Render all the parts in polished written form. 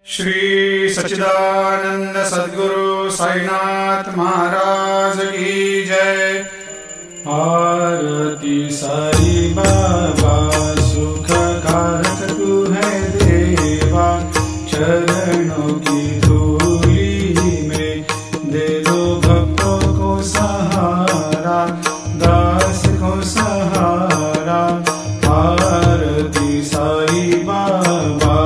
श्री सच्चिदानंद सद्गुरु साईनाथ महाराज की जय। आरती साई बाबा सुख कारक तू है देवा, चरणों की धूली में दे दो भक्तों को सहारा, दास को सहारा। आरती साई बाबा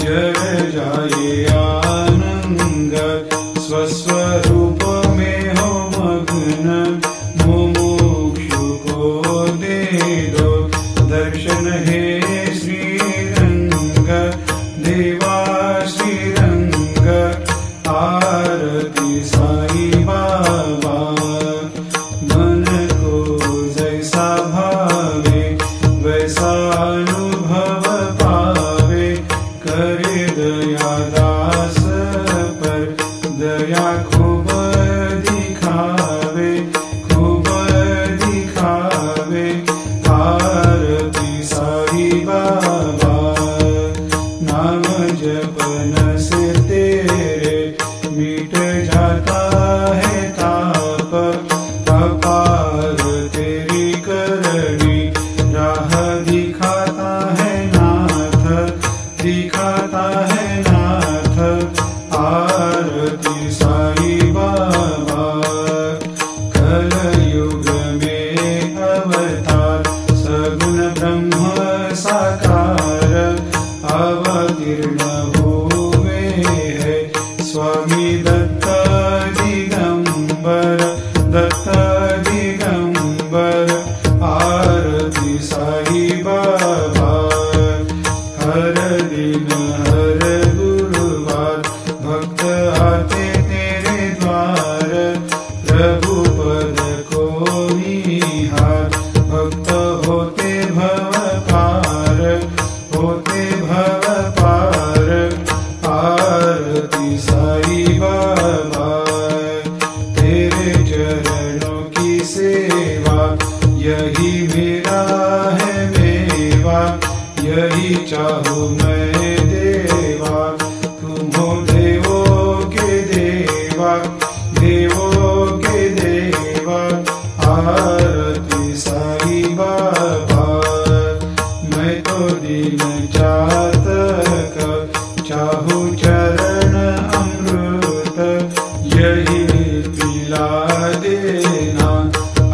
जय जाए आनंद, स्वस्वरूप में हो मग्न, मुमुक्षु को दे दो दर्शन हे श्रीरंग, देवा श्रीरंग। आरती साई बाबा मन को जैसा भावे वैसा अनुभव पावे, करे दया दास पर दया खूब दिखावे, खूब दिखावे। आरती साई बाबा नाम जपन से तेरे मिट जाता है ताप, अपार तेरी करनी राह दिखाता है नाथ, दिखाता है नाथ। आरती साई बाबा कलयुग में अवतार, सगुण ब्रह्म साकार अवतीर्ण हुए है स्वामी दत्त दिगंबर, दत्त दिगंबर। आरती साई बाबा हर दिन हर गुरुवार भक्त आते तेरे द्वार, प्रभु पद को निहार, भक्त होते भव पार, होते भव पार। आरती साई बाबा तेरे चरणों की सेवा, यही मेरा है मेवा, यही चाहूँ मैं देवा। तुम हो देवों के देवा, देवों के देवा। आरती साई बाबा मैं तो दिन चातक, चाहूँ चरण अमृत, यही पिला देना,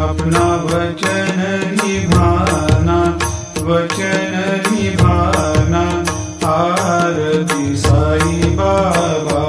अपना वचन निभाना, वचन निभाना। आरती